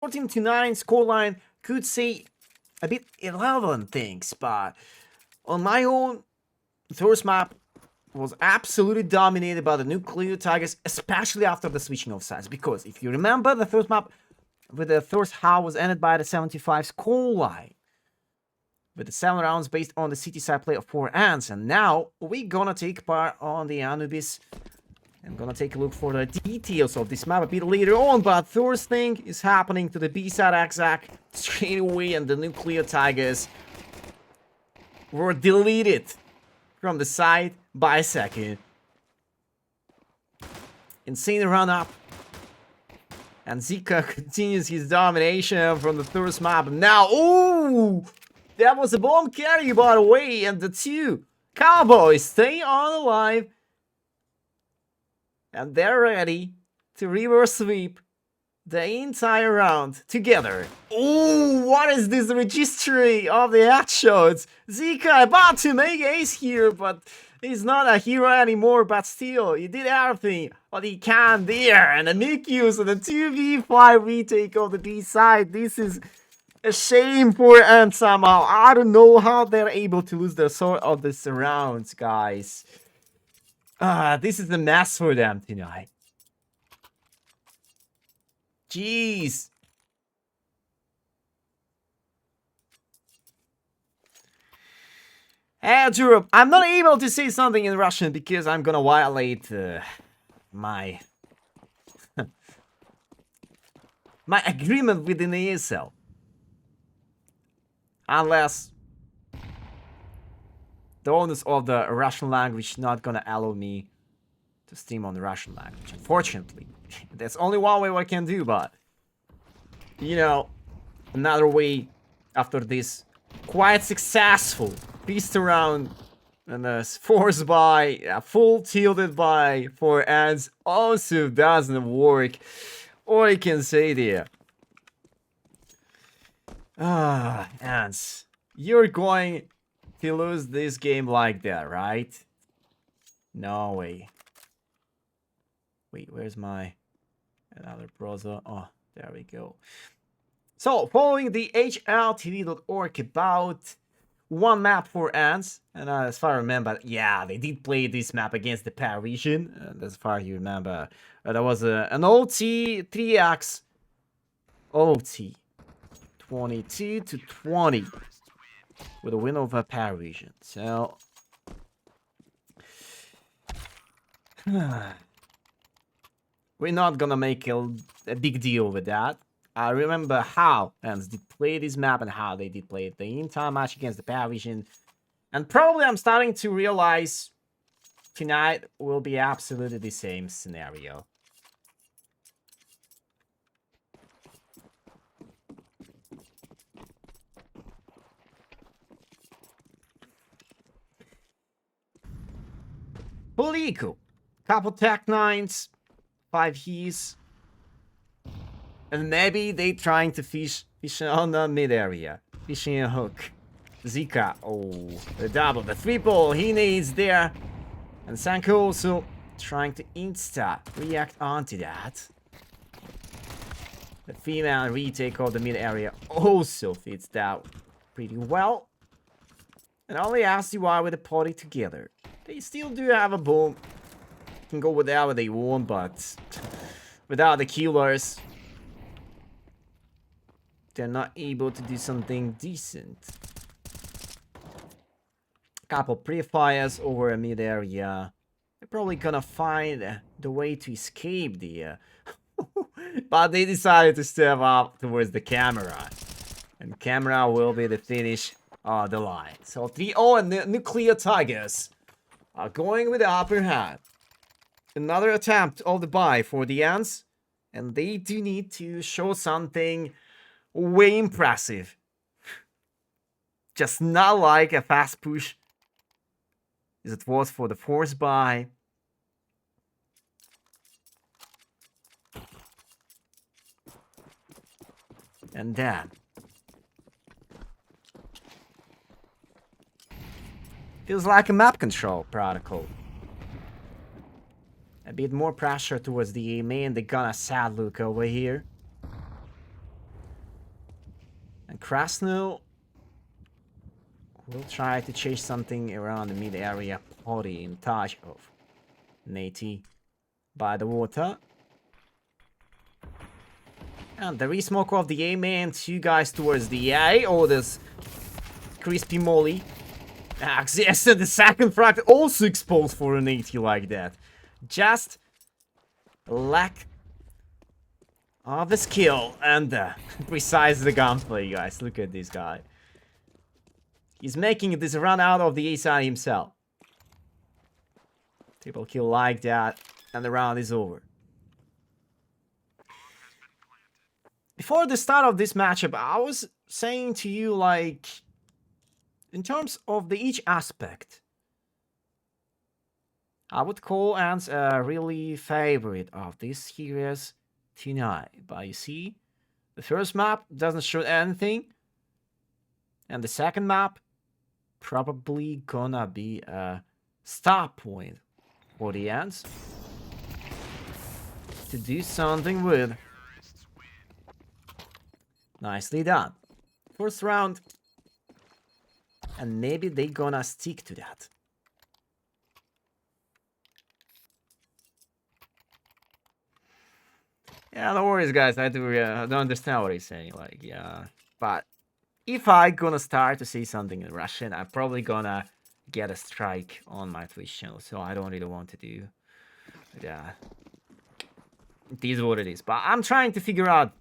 14-9 scoreline could say a bit irrelevant things, but on my own, the first map was absolutely dominated by the Nuclear Tigers, especially after the switching of sides. Because if you remember, the first map with the first half was ended by the 75 scoreline, with the 7 rounds based on the city side play of 4 ENCE. And now we're gonna take part on the Anubis. I'm gonna take a look for the details of this map a bit later on, but first thing is happening to the B side exact straight away, and the Nuclear Tigers were deleted from the side by a second. Insane run up. And Zika continues his domination from the first map. Now, ooh! That was a bomb carry, by the way, and the two Cowboys stay on alive. And they're ready to reverse sweep the entire round together. Ooh, what is this registry of the headshots? Zika about to make ace here, but he's not a hero anymore, but still, he did everything what he can there. And the Nikius and the 2v5 retake of the B side. This is a shame for ENCE somehow. I don't know how they're able to lose their sort of this rounds, guys. This is a mess for them tonight. Jeez. Hey, Europe, I'm not able to say something in Russian because I'm gonna violate my my agreement within the ESL. Unless the owners of the Russian language not gonna allow me to stream on the Russian language, unfortunately. That's only one way I can do, but you know, another way after this quite successful beast around and a forced by, full tilted by for ENCE also doesn't work. All I can say there. ENCE, you're going to lose this game like that, right? No way. Wait, where's my another browser? Oh, there we go. So, following the HLTV.org about one map for ENCE, and as far as I remember, yeah, they did play this map against the Parisian, and as far as you remember, there was an OT 3x OT 22-20 with a win over Parisian. So we're not gonna make a big deal with that. I remember how ENCE did play this map and how they did play it the entire match against the Parisian. And probably I'm starting to realize tonight will be absolutely the same scenario. Polico. Couple Tech 9s, 5 He's. And maybe they trying to fish on the mid area. Fishing a hook. Zika. Oh, the double, the triple he needs there. And Sanko also trying to react onto that. The female retake of the mid area also fits that pretty well. And only RCY with the party together. They still do have a boom. Can go whatever they want, but without the killers, they're not able to do something decent. Couple pre-fires over a mid area. They're probably gonna find the way to escape the but they decided to step up towards the camera. And camera will be the finish of the line. So 3-0 and the Nuclear Tigers are going with the upper hand. Another attempt of the buy for the ENCE. And they do need to show something way impressive. Just not like a fast push as it was for the force buy. And then feels like a map control protocol. A bit more pressure towards the A main. They got a sad look over here. And Krasno will try to chase something around the mid area, potty in touch of Nati by the water. And the resmoke of the A main, 2 guys towards the A. Oh, this crispy molly. Yes, and the second frag also exposed for an 80 like that. Just lack of the skill and precise the gunplay, guys. Look at this guy. He's making this run out of the A side himself. Triple kill like that, and the round is over. Before the start of this matchup, I was saying to you, like, in terms of each aspect, I would call ENCE a really favorite of this series tonight. But you see, the first map doesn't show anything, and the second map probably gonna be a stop point for the ENCE to do something with. Nicely done. First round. And maybe they gonna stick to that. Yeah, no worries, guys. I don't understand what he's saying. Like, yeah. But if I gonna start to say something in Russian, I'm probably gonna get a strike on my Twitch channel. So I don't really want to do. Yeah. It is what it is. But I'm trying to figure out.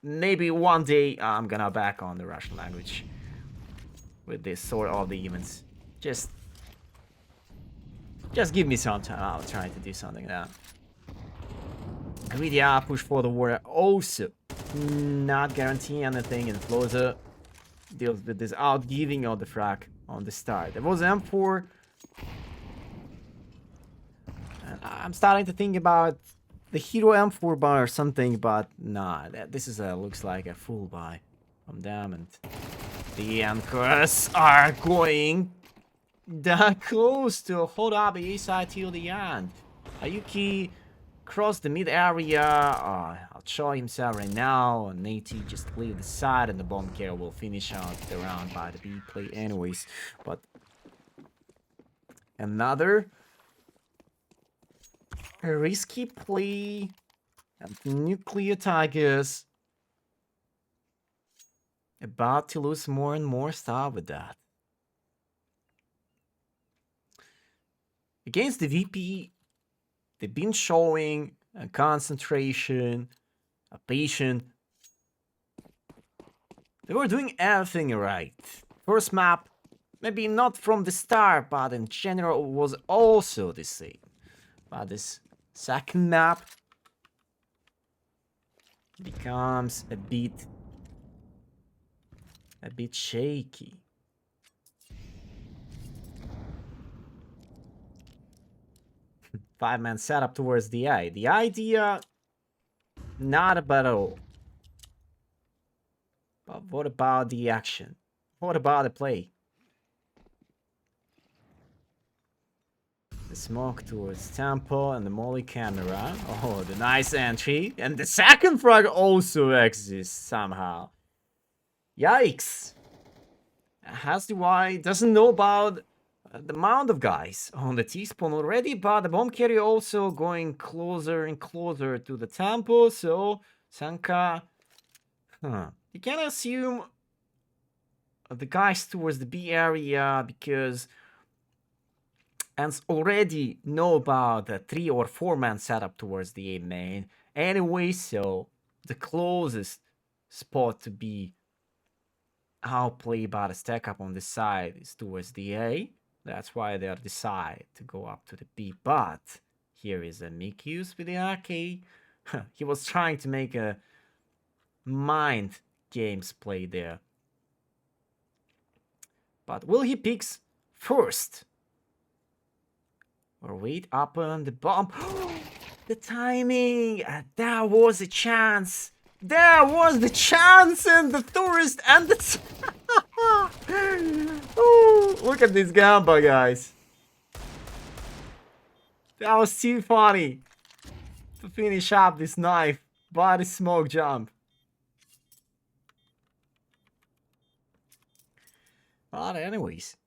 Maybe one day I'm gonna back on the Russian language with this sort of the events. Just give me some time. I'll try to do something like that. Greedy push for the warrior. Also, not guaranteeing anything. And Floza deals with this outgiving of the frag on the start. There was M4. And I'm starting to think about the hero M4 buy or something, but nah, this is looks like a full buy from them, and the ENCE are going that close to hold up the A side till the end. Ayuki crossed the mid area. I'll show himself right now. Nati just leave the side, and the bomb carrier will finish out the round by the B play anyways. But another a risky play, and Nuclear Tigers about to lose more and more stuff with that. Against the VP, they've been showing a concentration, a patience. They were doing everything right. First map, maybe not from the start, but in general was also the same. But this second map becomes a bit shaky. Five-man setup towards the A. The idea, not bad at all. But what about the action? What about the play? The smoke towards temple and the molly camera. Oh, the nice entry. And the second frag also exists somehow. Yikes. Has the Y doesn't know about the amount of guys on the T-spawn already, but the bomb carrier also going closer and closer to the temple, so Sanka... You can assume the guys towards the B area, because ENCE already know about the 3 or 4-man setup towards the A main. Anyway, so the closest spot to be outplayed by the stack up on the side is towards the A. That's why they decide to go up to the B. But here is a Mikius with the AK. He was trying to make a mind games play there. But will he picks first? Or wait up on the bomb? The timing! There was a chance! There was the chance, and the tourist and the... Oh, look at this gamba, guys. That was too funny to finish up this knife by the smoke jump. But anyways,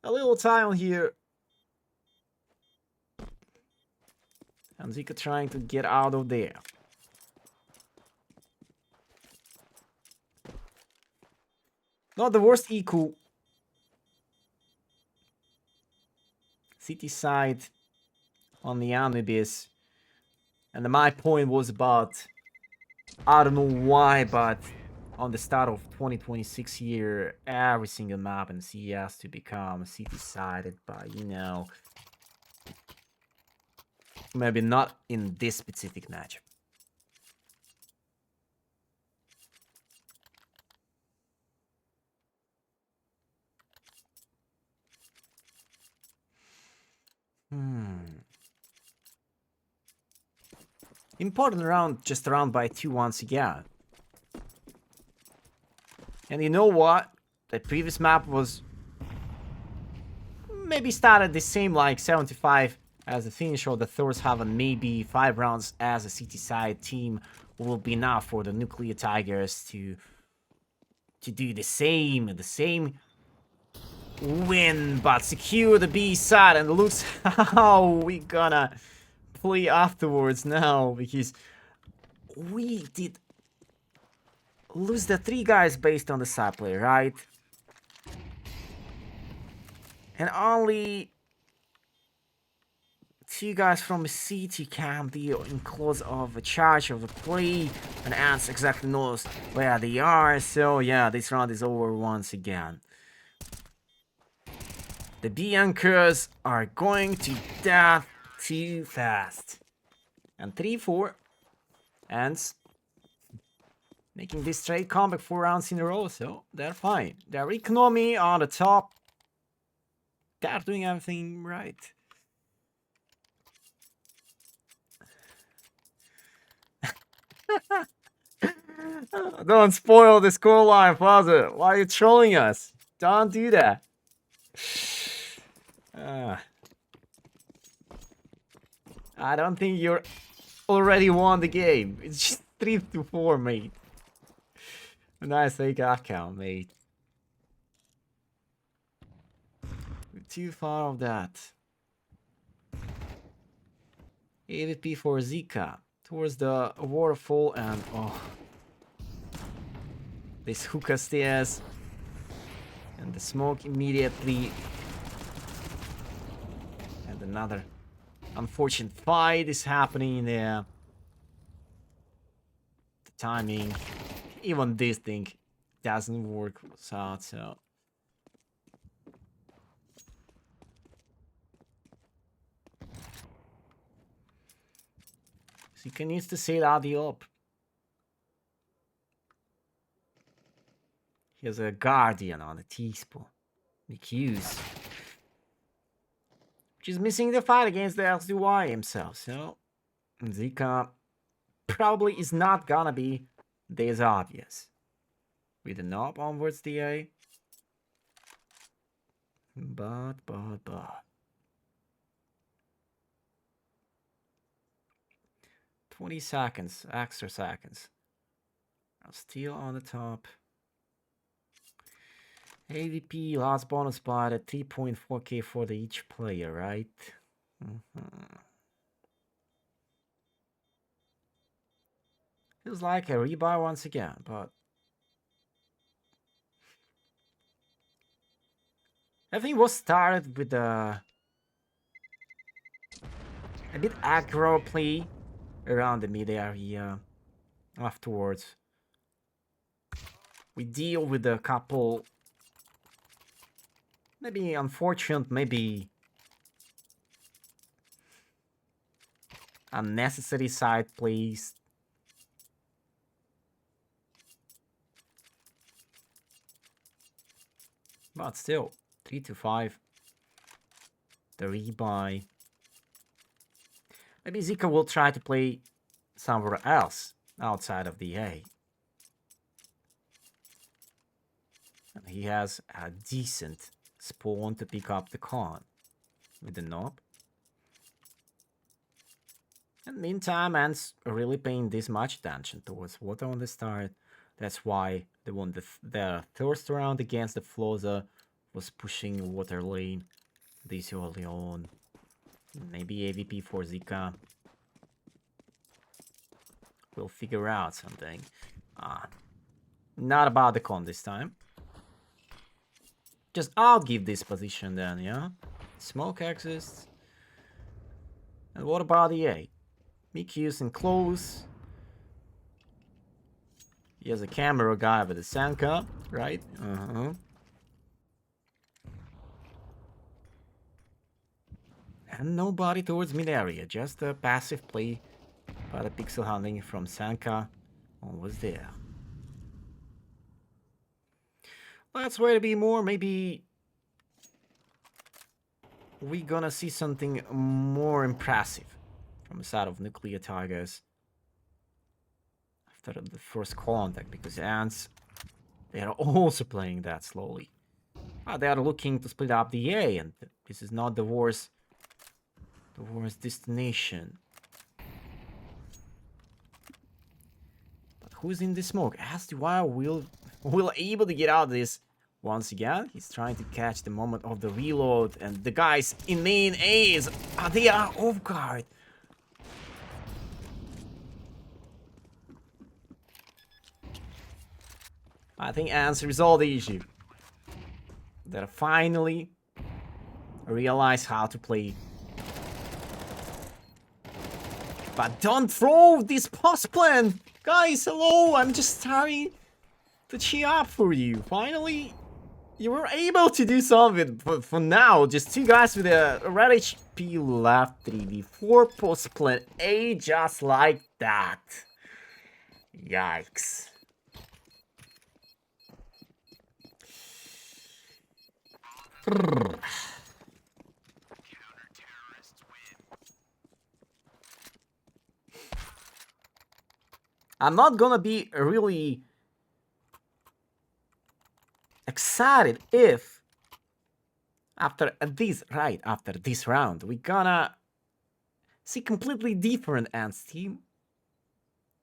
a little time here. And Zika trying to get out of there. Not the worst eco. City side on the Anubis. And my point was about, I don't know why, but on the start of 2026 year, every single map in CS to become city-sided, but you know, maybe not in this specific matchup. Important round, just around by 2 once again. And you know what? The previous map was maybe started the same, like 75 as the finish of the Thor's Haven. Maybe 5 rounds as a city side team will be enough for the Nuclear TigeRES to do the same win, but secure the B side. And looks how we gonna play afterwards now, because we did lose the 3 guys based on the side play, right? And only 2 guys from CT can be in close of a charge of the play, and ENCE exactly knows where they are. So yeah, this round is over once again. The ENCEs are going to death too fast. And 3-4. ENCE making this straight comeback 4 rounds in a row, so they're fine. Their economy on the top. They're doing everything right. Don't spoil the scoreline, Father. Why are you trolling us? Don't do that. I don't think you're already won the game. It's just 3-4, mate. Nice take account, mate. We're too far of that. AVP for Zika towards the waterfall, and oh, this hookah stairs and the smoke immediately, and another unfortunate fight is happening there. The timing, even this thing doesn't work out, so Zika needs to set Adi up. He has a Guardian on the T-spawn. The Q's. Which is missing the fight against the LCY himself, so Zika probably is not gonna be this obvious. With the knob onwards DA. But. 20 seconds, extra seconds. Steal on the top. AVP, last bonus spot at 3.4k for the each player, right? Feels like a rebuy once again, but everything was started with a bit aggro play around the mid area. Afterwards, we deal with a couple maybe unfortunate, maybe unnecessary side plays. But still, 3-5. The rebuy. Maybe Zika will try to play somewhere else outside of the A. And he has a decent spawn to pick up the con with the knob. And meantime, ENCE really paying this much attention towards water on the start. That's why they won the first round against the Floza was pushing water lane this early on. Maybe AVP for Zika will figure out something. Not about the con this time. Just I'll give this position then, yeah? Smoke exists. And what about the A? Mikyu's in close. He has a camera guy with a Sanka, right? And nobody towards mid area, just a passive play by the pixel hunting from Sanka. Was there. Let's wait a bit more, maybe we're gonna see something more impressive from the side of Nuclear Tigers after the first contact, because ENCE, they are also playing that slowly. They are looking to split up the A, and this is not the worst destination. But who's in the smoke? SDY will able to get out of this. Once again, he's trying to catch the moment of the reload, and the guys in main A they are off guard. I think ENCE resolved the issue. They finally realize how to play. But don't throw this post plan! Guys, hello! I'm just trying to cheer up for you. Finally, you were able to do something. But for now, just two guys with a red HP left, 3v4 post plan A just like that. Yikes. I'm not gonna be really excited if after this round we're gonna see completely different ENCE team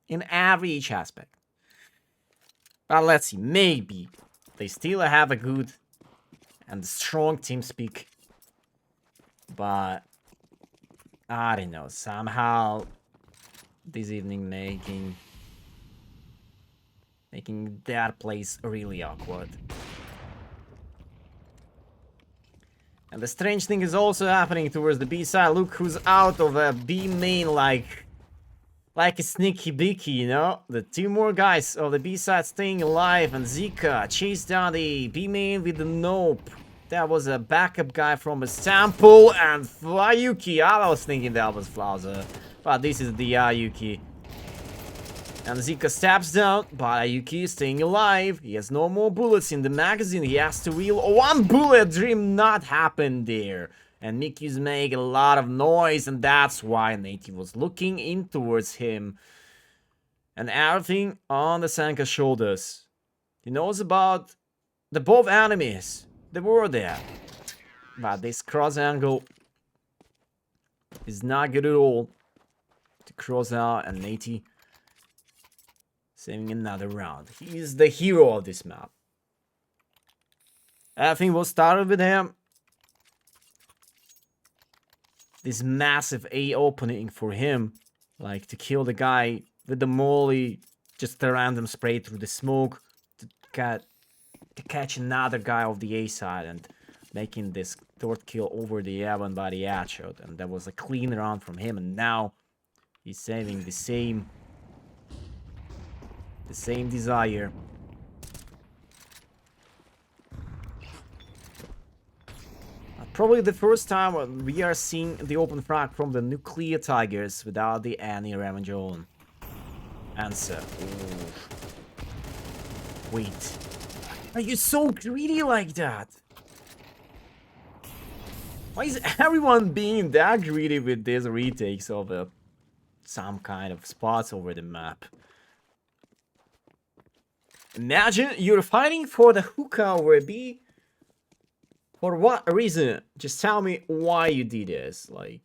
in every each aspect. But let's see, maybe they still have a good and strong team speak, but I don't know, somehow this evening making that place really awkward. And the strange thing is also happening towards the B side. Look who's out of a B main like a sneaky beaky, you know? The two more guys of the B side staying alive, and Zika chased down the B main with the nope. That was a backup guy from a sample, and Flyuki. I was thinking that was Flauser, but this is the Ayuki. And Zika steps down, but Ayuki is staying alive. He has no more bullets in the magazine. He has to reel one bullet. Dream not happen there. And Mikyu's making a lot of noise, and that's why Native was looking in towards him. And everything on the Sanka's shoulders. He knows about the both enemies. They were there. But this cross angle is not good at all. To cross out, and Native saving another round. He's the hero of this map. Everything was started with him. This massive A opening for him. Like to kill the guy with the molly. Just a random spray through the smoke. To catch another guy off the A side. And making this third kill over the Evan by the headshot. And that was a clean round from him. And now he's saving the same desire. Probably the first time we are seeing the open frag from the Nuclear Tigers without the any revenge on. Answer. Wait. Are you so greedy like that? Why is everyone being that greedy with these retakes of some kind of spots over the map? Imagine you're fighting for the hookah over B. For what reason? Just tell me why you did this. Like,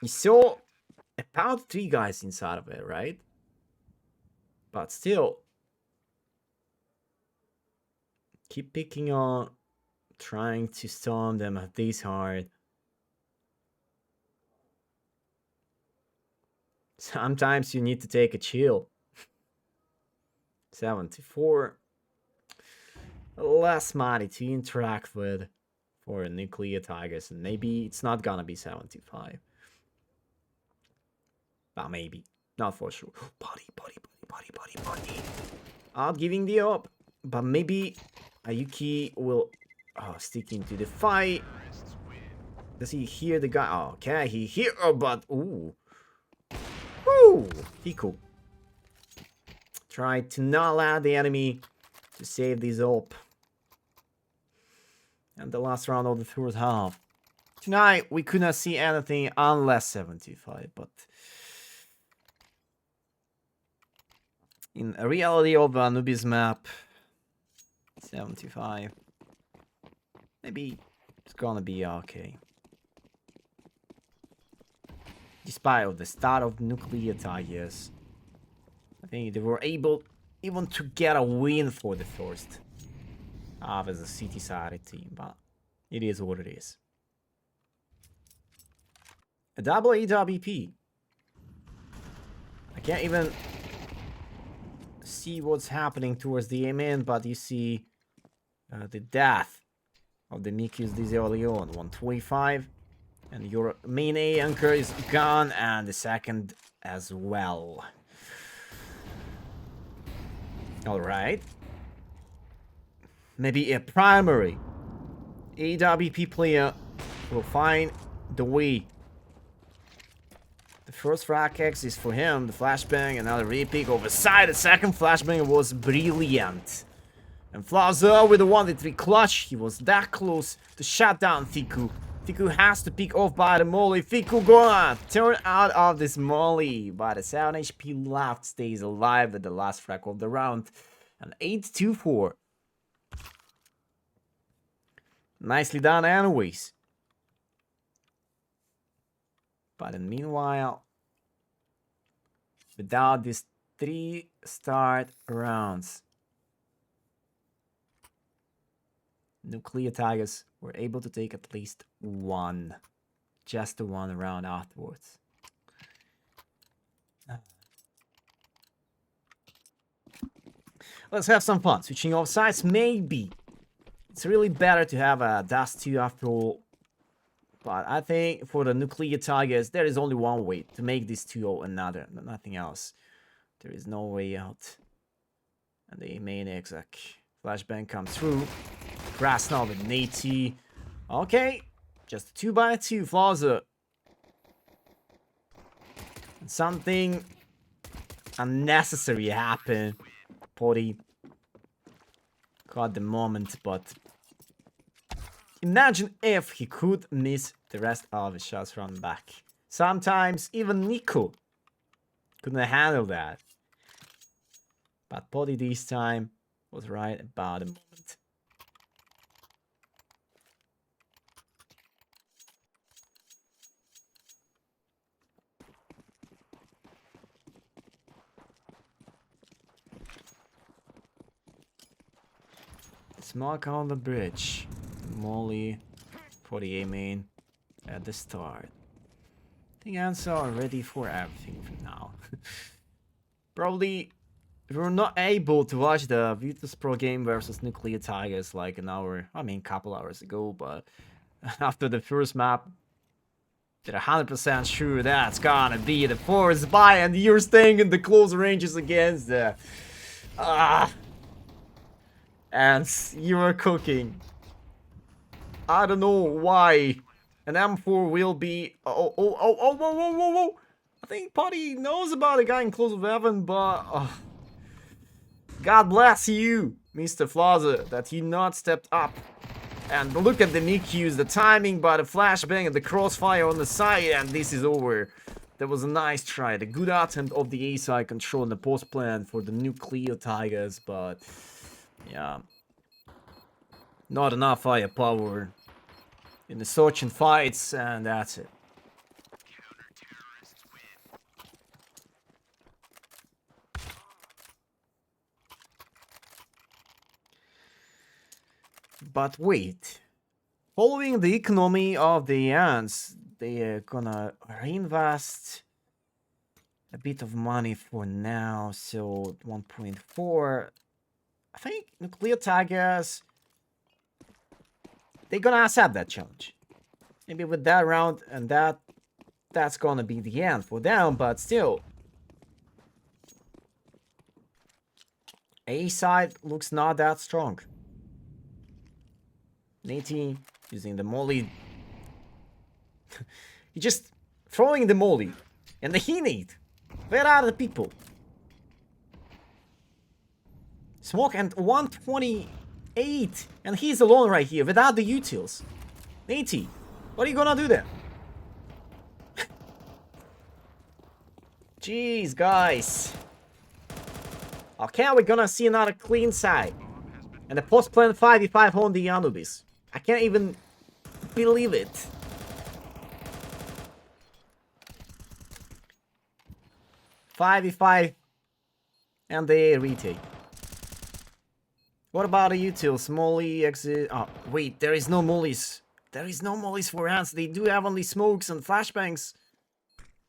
you saw about 3 guys inside of it, right? But still, keep picking on, trying to storm them at this hard. Sometimes you need to take a chill. 74. Less money to interact with for nuclear tigers, and maybe it's not gonna be 75. But maybe. Not for sure. Body. Not giving the up. But maybe Ayuki will stick into the fight. Does he hear the guy? Oh, okay, he hear. Oh, but ooh. Woo! Fiku. Try to not allow the enemy to save this up. And the last round of the first half. Tonight, we could not see anything unless 75, but in a reality of Anubis map, 75, maybe it's gonna be okay. Despite of the start of nuclear tigers, I think they were able even to get a win for the first half as a city-sided team, but it is what it is. A double AWP. I can't even see what's happening towards the aim, but you see the death of the Mikyus this early on. 125. And your main A anchor is gone, and the second as well. Alright. Maybe a primary AWP player will find the way. The first frag X is for him, the flashbang, another repick over side. The second flashbang was brilliant. And Flaza with the 1v3 clutch, he was that close to shut down Fiku. Fiku has to pick off by the molly. Fiku gonna turn out of this molly, but the 7 HP left stays alive at the last frag of the round. And 8-2-4. Nicely done anyways. But in meanwhile, without these 3 start rounds, Nuclear Tigers were able to take at least one. Just the one round afterwards. Let's have some fun. Switching off sides, maybe. It's really better to have a Dust 2 after all. But I think for the Nuclear Tigers, there is only one way to make this 2-0 another. Nothing else. There is no way out. And the main exec. Flashbang comes through. Krasnov with an 80. Okay. Just 2x2 Flaza. And something unnecessary happened. Potty caught the moment, but imagine if he could miss the rest of his shots from back. Sometimes even Nico couldn't handle that. But Potty this time was right about the moment. Smoke on the bridge. Molly for the A main at the start. I think ENCE are ready for everything for now. Probably we were not able to watch the Virtus Pro game versus Nuclear Tigers like an hour, I mean couple hours ago, but after the first map, they're 100% sure that's gonna be the forest buy, and you're staying in the close ranges against the and you are cooking. I don't know why. An M4 will be. Whoa. I think Potty knows about a guy in close of heaven, but God bless you, Mr. Flaza, that he not stepped up. And look at the Mikyus, the timing by the flashbang and the crossfire on the side, and this is over. That was a nice try. The good attempt of the A-side control in the post plan for the Nuclear Tigers, but yeah, not enough firepower in the searching fights, and that's it. But wait. Following the economy of the ENCE, they are gonna reinvest a bit of money for now, so 1.4. I think nuclear tigers, they're gonna accept that challenge. Maybe with that round and that's gonna be the end for them, but still. A side looks not that strong. Nate using the molly. He just throwing the molly. And the Heat. Where are the people? Smoke and 128. And he's alone right here without the utils. Nate, what are you gonna do there? Jeez, guys. Okay, we're gonna see another clean side. And the post-plan 5v5 on the Anubis. I can't even believe it. $5v5 and the retake. What about the utils? Molly exit. Oh, wait, there is no mollies. There is no mollies for ENCE. They do have only smokes and flashbangs.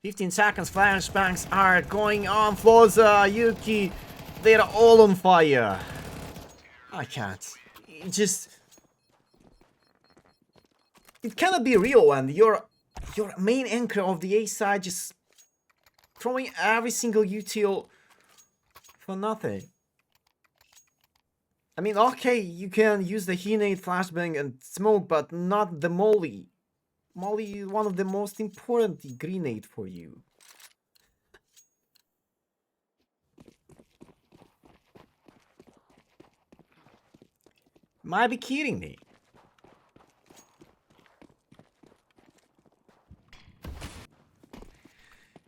15 seconds, flashbangs are going on. Forza, Yuki, they're all on fire. I can't. It cannot be real when your main anchor of the A side just throwing every single util for nothing. I mean, okay, you can use the Hinate flashbang and smoke, but not the molly. Molly is one of the most important grenade for you. Might be kidding me.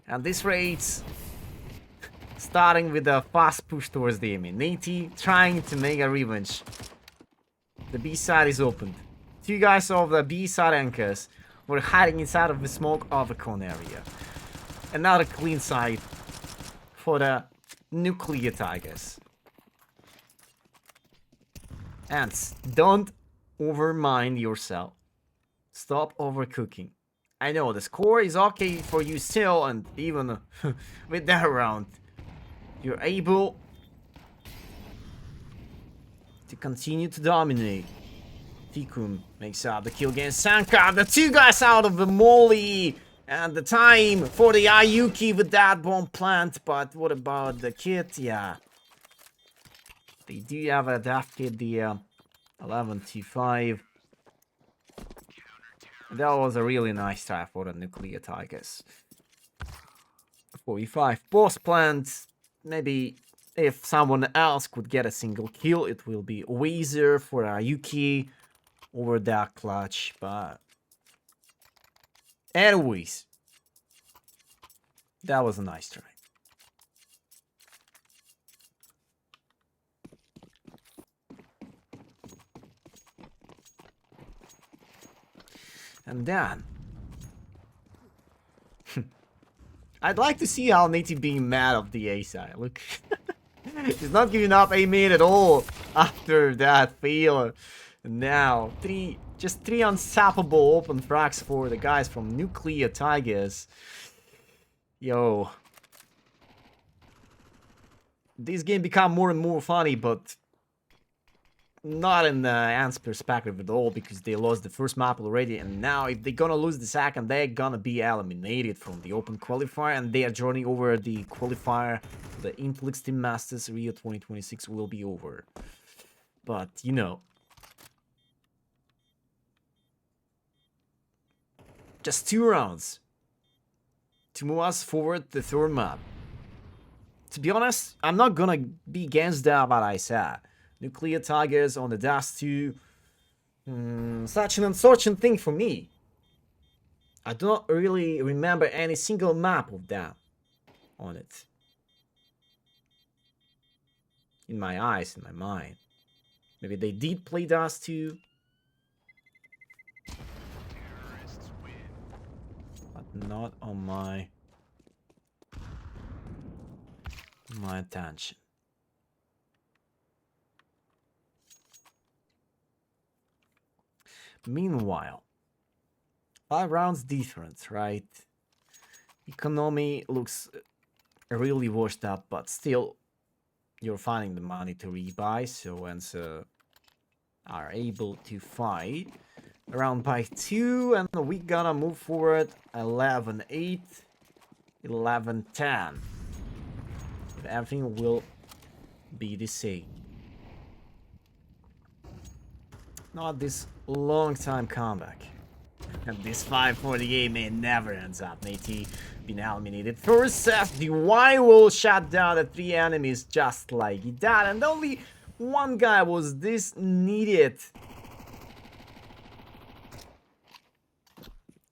And this raid's starting with a fast push towards the enemy. Nate trying to make a revenge. The B side is opened. Two guys of the B side anchors were hiding inside of the smoke of the cone area. Another clean side for the nuclear tigers. ENCE, don't overmind yourself. Stop overcooking. I know the score is okay for you still, and even with that round, you're able to continue to dominate. Tikum makes up the kill against Sanka. The two guys out of the molly, and the time for the Ayuki with that bomb plant. But what about the kit? Yeah, they do have a daft kit, the 11T5. That was a really nice try for the nuclear tigers. 45 boss plants. Maybe if someone else could get a single kill, it will be Weezer for Yuki over that clutch. But anyways, that was a nice try. And then I'd like to see how Nate being mad of the A side. Look, he's not giving up a minute at all after that fail. Now, just three unstoppable open frags for the guys from Nuclear Tigers. Yo, this game become more and more funny, but not in the ENCE perspective at all, because they lost the first map already, and now if they're gonna lose the second, they're gonna be eliminated from the open qualifier, and they are joining over the qualifier. The Intelix Team Masters Rio 2026 will be over. But, you know, just 2 rounds to move us forward the third map. To be honest, I'm not gonna be against that, but I said Nuclear Tigers on the Dust 2. Such an unfortunate thing for me. I do not really remember any single map of that on it. In my eyes, in my mind. Maybe they did play Dust 2. But not on my attention. Meanwhile, 5 rounds difference, right? Economy looks really washed up, but still, you're finding the money to rebuy, so ENCE are able to fight. Around by 2, and we gonna move forward 11-8, 11-10. Everything will be the same. Not this long time comeback. And this 548 man never ends up. Nate been eliminated. First set, the Y will shut down the 3 enemies just like that. And only one guy was this needed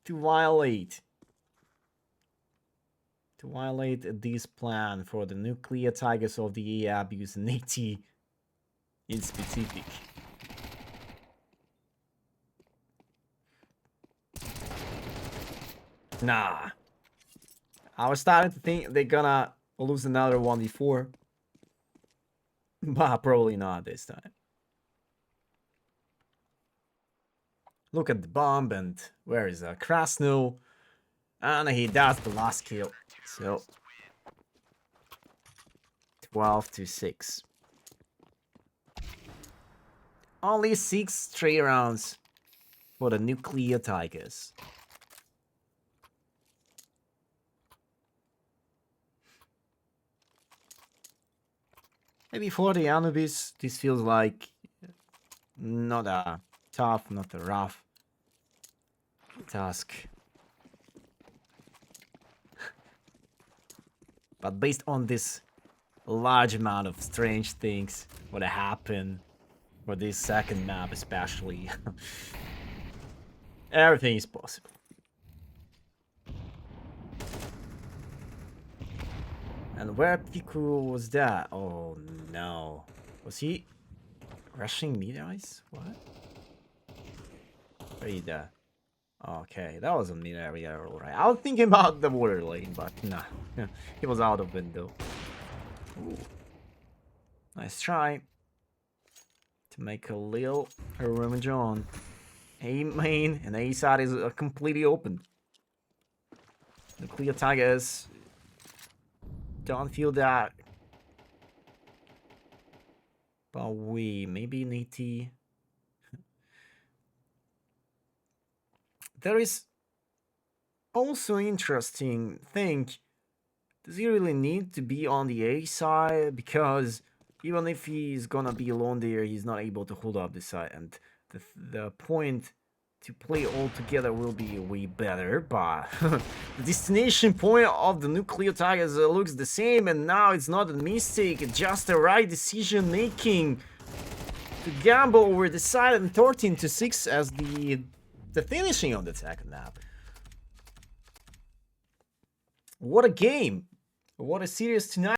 to violate this plan for the nuclear tigers of the AI abuse, Nate in specific. Nah. I was starting to think they're gonna lose another 1v4. But probably not this time. Look at the bomb, and where is Krasno? And he does the last kill. So 12-6. Only 6 straight rounds for the nuclear tigers. Maybe for the Anubis, this feels like not a tough, not a rough task. But based on this large amount of strange things what happen for this second map especially, everything is possible. And where Piku was that? Oh no. Was he rushing mid-ice? What? Wait, okay, that was a mid-area, alright. I was thinking about the water lane, but nah. He was out of window. Ooh. Nice try to make a little revenge on A main, and A side is completely open. The clear tigers don't feel that. But we maybe need to. There is also interesting thing. Does he really need to be on the A side? Because even if he's gonna be alone there, he's not able to hold up the side, and the point to play all together will be way better, but the destination point of the nuclear tigers looks the same, and now it's not a mistake, it's just the right decision making to gamble over the side, and 13-6 as the finishing of the second map. What a game! What a series tonight.